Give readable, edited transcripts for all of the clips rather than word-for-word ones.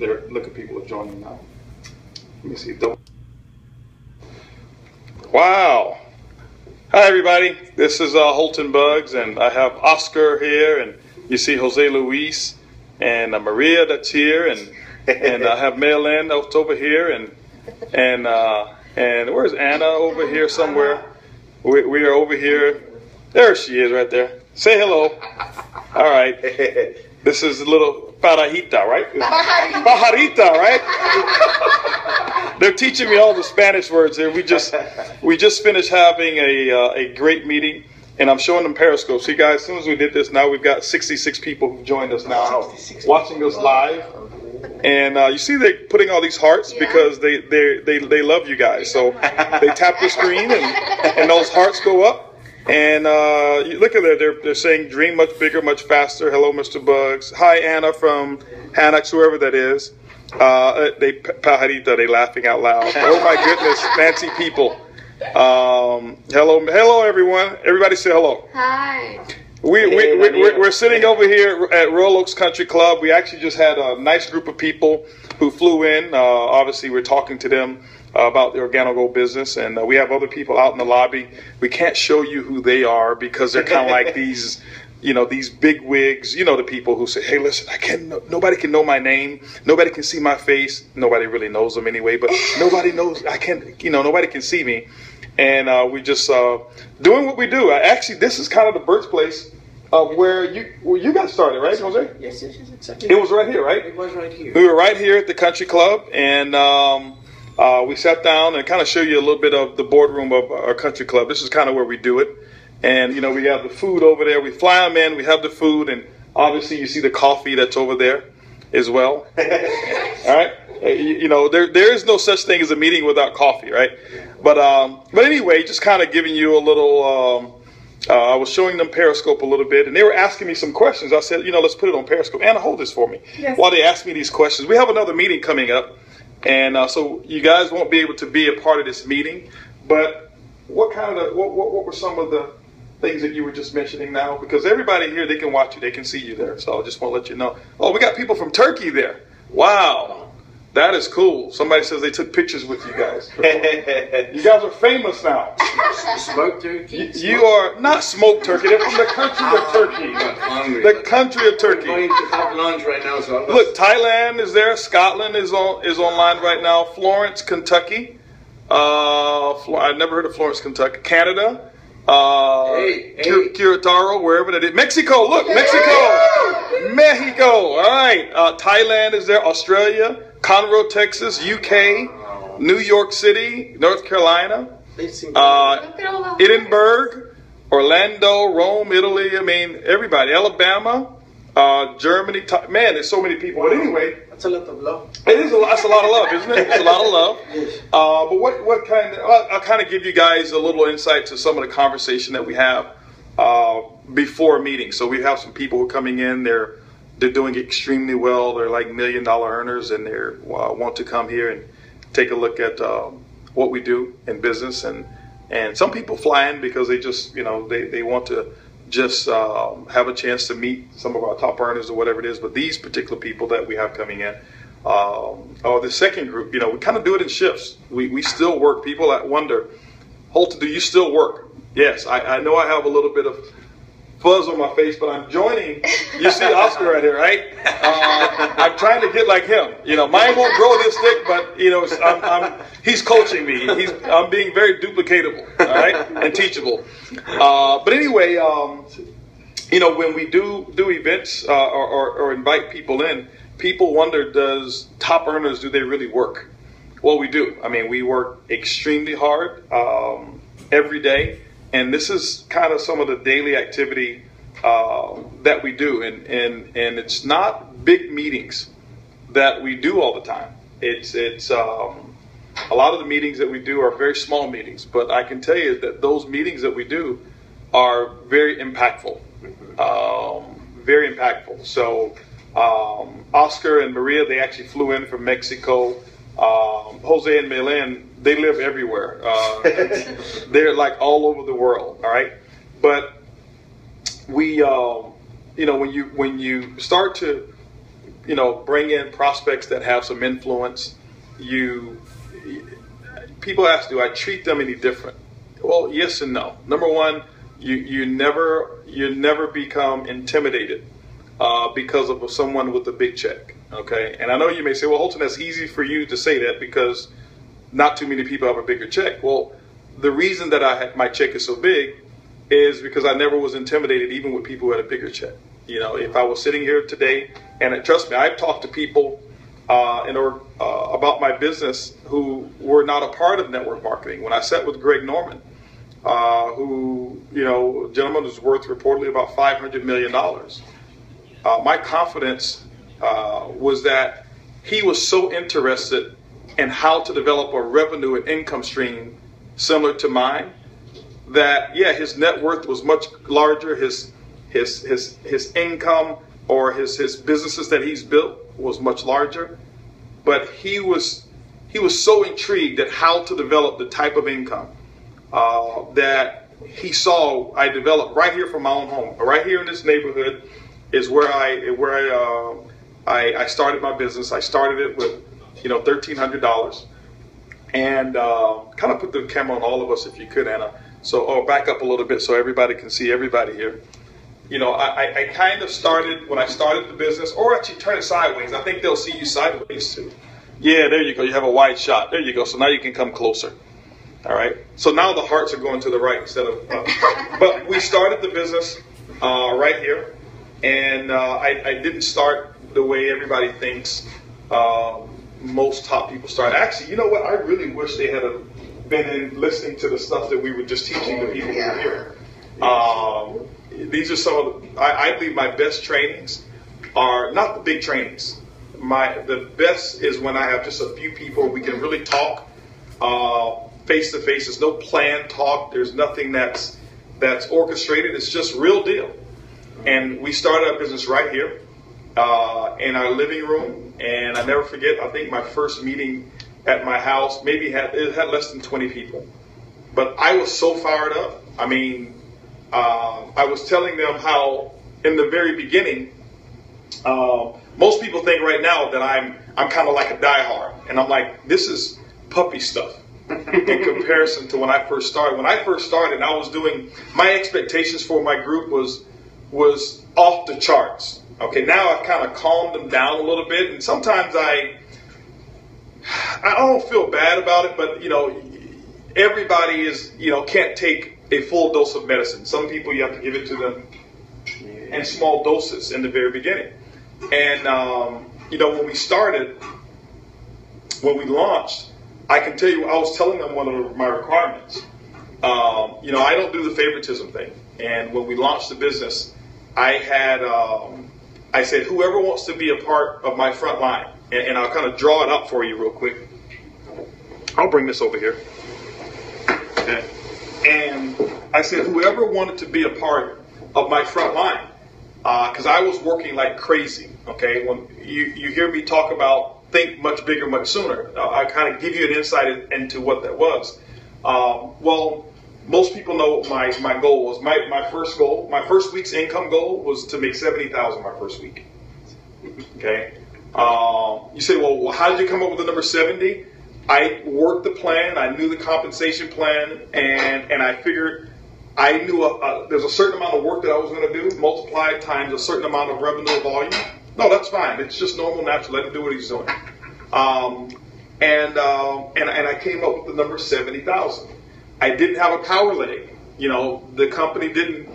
look at people are joining now. Let me see. Wow. Hi, everybody. This is Holton Buggs, and I have Oscar here, and you see Jose Luis, and Maria that's here, and I have Maylin that's over here, and where's Anna over here somewhere? We are over here. There she is right there. Say hello. All right. This is a little parajita, right? Pajarita, right? They're teaching me all the Spanish words here. We just finished having a great meeting, and I'm showing them Periscope. See, guys, as soon as we did this, now we've got 66 people who've joined us now, watching us live. And you see they're putting all these hearts because they love you guys. So they tap the screen, and those hearts go up. And you look at it, they're saying dream much bigger, much faster. Hello, Mr. Buggs. Hi, Anna from Hannux, whoever that is. Pajarita, they laughing out loud. Oh my goodness, fancy people. Hello, everyone. Everybody say hello. Hi. We're sitting over here at Royal Oaks Country Club. We actually just had a nice group of people who flew in. Obviously, we're talking to them about the Organogold business, and we have other people out in the lobby. We can't show you who they are because they're kind of like these, these big wigs. You know, the people who say, "Hey, listen, nobody can know my name, nobody can see my face, nobody really knows them anyway, but nobody knows nobody can see me." And we just doing what we do. Actually, this is kind of the birthplace of where you got started, right, Jose? Yes, exactly. It was right here, right? It was right here. We were right here at the country club, and we sat down and kind of show you a little bit of the boardroom of our country club. This is kind of where we do it. And, we have the food over there. We fly them in. We have the food. And obviously you see the coffee that's over there as well. All right. There is no such thing as a meeting without coffee, right? But anyway, just kind of giving you a little, I was showing them Periscope a little bit, and they were asking me some questions. I said, let's put it on Periscope. Anna, hold this for me. Yes. While they ask me these questions. We have another meeting coming up. And so you guys won't be able to be a part of this meeting, but what were some of the things that you were just mentioning now? Because everybody here, they can watch you, they can see you there. So I just want to let you know. Oh, we got people from Turkey there. Wow, that is cool. Somebody says they took pictures with you guys. You guys are famous now. Smoked turkey? You are not smoked turkey. They're from the country of Turkey. The country of Turkey. I'm going to have lunch right now. So look, Thailand is there. Scotland is online right now. Florence, Kentucky. I've never heard of Florence, Kentucky. Canada. Querétaro, wherever that is. Mexico. Look, Mexico. All right. Thailand is there. Australia. Conroe, Texas. UK. New York City. North Carolina. Edinburgh, Orlando, Rome, Italy. I mean, everybody. Alabama, Germany. Man, there's so many people. But anyway, that's a lot of love. That's a lot of love, isn't it? It's a lot of love. Yes. But what kind? I'll kind of give you guys a little insight to some of the conversation that we have before a meeting. So we have some people who are coming in. They're doing extremely well. They're like $1 million earners, and they want to come here and take a look at what we do in business, and some people fly in because they just they want to just have a chance to meet some of our top earners or whatever it is. But these particular people that we have coming in, the second group, we kind of do it in shifts. We still work. People that wonder, Holton, do you still work? Yes, I know I have a little bit of fuzz on my face, but I'm joining. You see Oscar right here, right? I'm trying to get like him. Mine won't grow this thick, but he's coaching me. I'm being very duplicatable, all right, and teachable. But anyway, when we do events or invite people in, people wonder, does top earners, do they really work? Well, we do. I mean, we work extremely hard every day. And this is kind of some of the daily activity that we do. And it's not big meetings that we do all the time. It's a lot of the meetings that we do are very small meetings. But I can tell you that those meetings that we do are very impactful. Very impactful. So Oscar and Maria, they actually flew in from Mexico. Jose and Maylin, they live everywhere. They're like all over the world. All right, but we, when you start to bring in prospects that have some influence. People ask, do I treat them any different? Well, yes and no. Number one, you never become intimidated because of someone with a big check. Okay, and I know you may say, well, Holton, that's easy for you to say that because not too many people have a bigger check. Well, the reason that my check is so big is because I never was intimidated, even with people who had a bigger check. If I was sitting here today, and trust me, I've talked to people about my business who were not a part of network marketing. When I sat with Greg Norman, who, a gentleman who's worth reportedly about $500 million, my confidence was that he was so interested in how to develop a revenue and income stream similar to mine that, yeah, his net worth was much larger. His income or his businesses that he's built was much larger, but he was so intrigued at how to develop the type of income that he saw I developed right here from my own home, right here in this neighborhood is where I started my business. I started it with $1,300, and kind of put the camera on all of us if you could, Anna. So back up a little bit so everybody can see everybody here. I kind of started when I started the business, or actually turn it sideways. I think they'll see you sideways too. Yeah, there you go. You have a wide shot. There you go. So now you can come closer. All right. So now the hearts are going to the right instead of. But we started the business right here, and I didn't start the way everybody thinks most top people start. Actually, you know what? I really wish they had been in listening to the stuff that we were just teaching the people here. These are some of I believe my best trainings are not the big trainings. The best is when I have just a few people. We can really talk face to face. There's no planned talk. There's nothing that's orchestrated. It's just real deal. And we started our business right here in our living room. And I never forget, I think my first meeting at my house it had less than 20 people. But I was so fired up. I mean, I was telling them how in the very beginning, most people think right now that I'm kind of like a diehard. And I'm like, this is puppy stuff in comparison to when I first started. When I first started, I was doing, my expectations for my group was off the charts. Okay, now I've kind of calmed them down a little bit. And sometimes I don't feel bad about it, but, everybody can't take a full dose of medicine. Some people, you have to give it to them in small doses in the very beginning. And, when we launched, I can tell you, I was telling them one of my requirements. I don't do the favoritism thing. And when we launched the business, I said, whoever wants to be a part of my front line, and I'll kind of draw it up for you real quick. I'll bring this over here. Okay. And I said, whoever wanted to be a part of my front line, because I was working like crazy. Okay, when you hear me talk about think much bigger, much sooner, I kind of give you an insight into what that was. Well, most people know what my goal was. My first week's income goal was to make $70,000 my first week. Okay, you say, well, how did you come up with the number 70? I worked the plan. I knew the compensation plan, and I figured I knew there's a certain amount of work that I was going to do, multiplied times a certain amount of revenue volume. No, that's fine. It's just normal, natural. Let him do what he's doing. And I came up with the number 70,000. I didn't have a power leg. The company didn't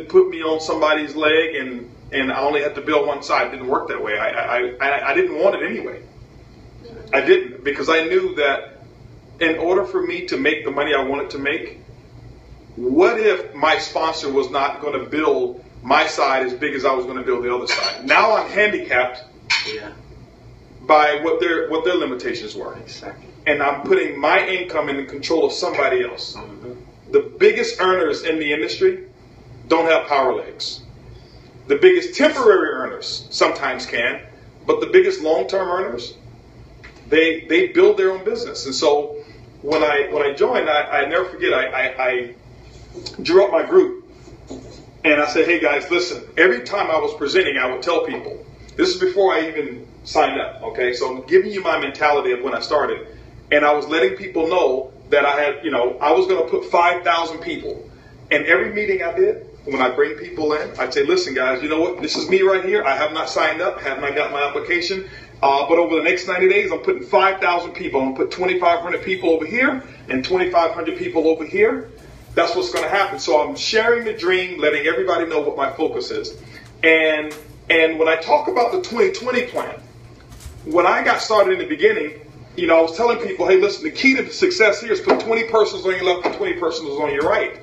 put me on somebody's leg, and I only had to build one side. It didn't work that way. I didn't want it anyway. I didn't, because I knew that in order for me to make the money I wanted to make, what if my sponsor was not going to build my side as big as I was going to build the other side? Now I'm handicapped by what their limitations were. Exactly. And I'm putting my income in the control of somebody else. Mm-hmm. The biggest earners in the industry don't have power legs. The biggest temporary earners sometimes can, but the biggest long-term earners, they build their own business. And so when I joined, I never forget, I drew up my group, and I said, hey guys, listen, every time I was presenting, I would tell people, This is before I even signed up, okay? So I'm giving you my mentality of when I started. And I was letting people know that I had, I was going to put 5,000 people. And every meeting I did, when I bring people in, I'd say, listen, guys, you know what? This is me right here. I have not signed up, have not got my application. But over the next 90 days, I'm putting 5,000 people. I'm going to put 2,500 people over here and 2,500 people over here. That's what's going to happen. So I'm sharing the dream, letting everybody know what my focus is. And when I talk about the 2020 plan, when I got started in the beginning, I was telling people, hey, listen, the key to success here is put 20 persons on your left and 20 persons on your right.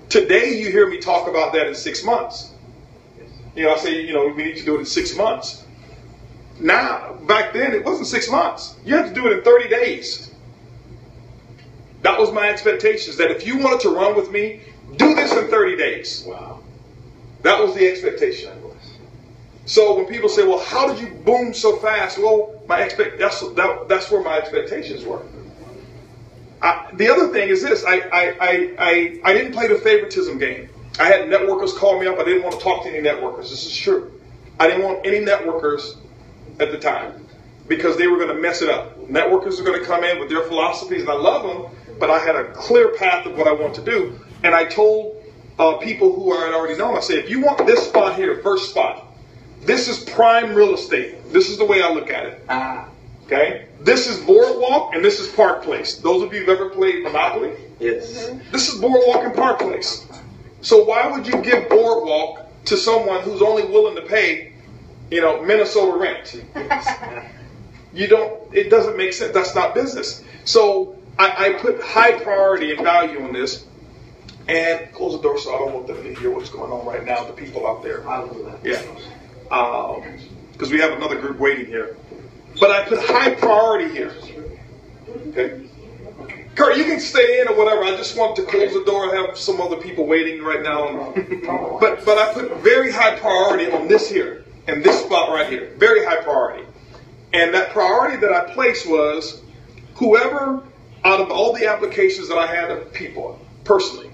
Today, you hear me talk about that in 6 months. I say, we need to do it in 6 months. Now, back then, it wasn't 6 months. You had to do it in 30 days. That was my expectations, that if you wanted to run with me, do this in 30 days. Wow. That was the expectation. So when people say, well, how did you boom so fast? Well, that's where my expectations were. The other thing is this, I didn't play the favoritism game. I had networkers call me up. I didn't want to talk to any networkers. This is true. I didn't want any networkers at the time because they were going to mess it up. Networkers are going to come in with their philosophies, and I love them, but I had a clear path of what I want to do. And I told people who I had already known, I said, if you want this spot here, first spot, this is prime real estate. This is the way I look at it. Okay? This is Boardwalk and this is Park Place. Those of you who've ever played Monopoly? Yes. This is Boardwalk and Park Place. So why would you give Boardwalk to someone who's only willing to pay, Minnesota rent? It doesn't make sense. That's not business. So I put high priority and value on this. And close the door so I don't want them to hear what's going on right now, the people out there. Yeah. Because we have another group waiting here. But I put high priority here. Okay? Kurt, you can stay in or whatever. I just want to close the door. I have some other people waiting right now. But I put very high priority on this here and this spot right here. Very high priority. And that priority that I placed was whoever, out of all the applications that I had of people, personally,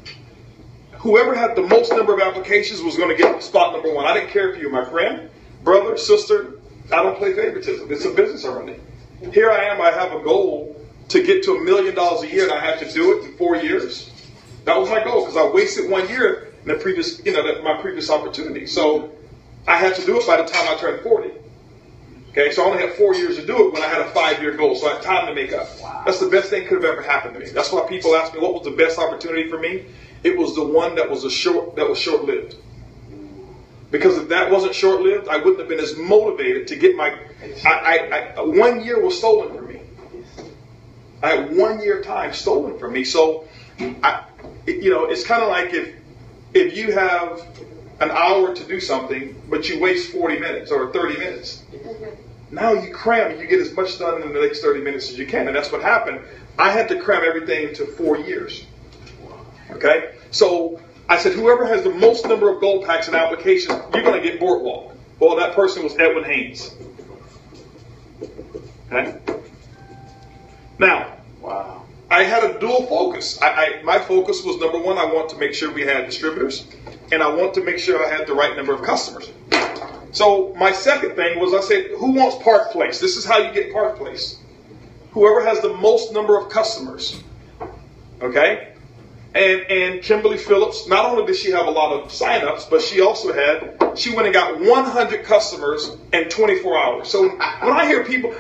whoever had the most number of applications was going to get spot number one. I didn't care if you were my friend, brother, sister. I don't play favoritism. It's a business I'm running. Here I am. I have a goal to get to $1 million a year, and I had to do it in 4 years. That was my goal because I wasted 1 year in the previous, my previous opportunity. So I had to do it by the time I turned 40. Okay, so I only had 4 years to do it when I had a 5-year goal. So I had time to make up. Wow. That's the best thing that could have ever happened to me. That's why people ask me what was the best opportunity for me. It was the one that was short-lived. Because if that wasn't short-lived, I wouldn't have been as motivated to get my. 1 year was stolen from me. I had 1 year time stolen from me. So, it's kind of like if you have an hour to do something, but you waste 40 minutes or 30 minutes. Now you cram and you get as much done in the next 30 minutes as you can. And that's what happened. I had to cram everything into 4 years. Okay? So I said, whoever has the most number of gold packs and applications, you're going to get Boardwalk. Well, that person was Edwin Haynes. Okay? Now, wow. I had a dual focus. My focus was, number one, I want to make sure we had distributors, and I want to make sure I had the right number of customers. So my second thing was I said, who wants Park Place? This is how you get Park Place. Whoever has the most number of customers. Okay? And Kimberly Phillips, not only did she have a lot of sign-ups, but she went and got 100 customers in 24 hours. So when I hear people,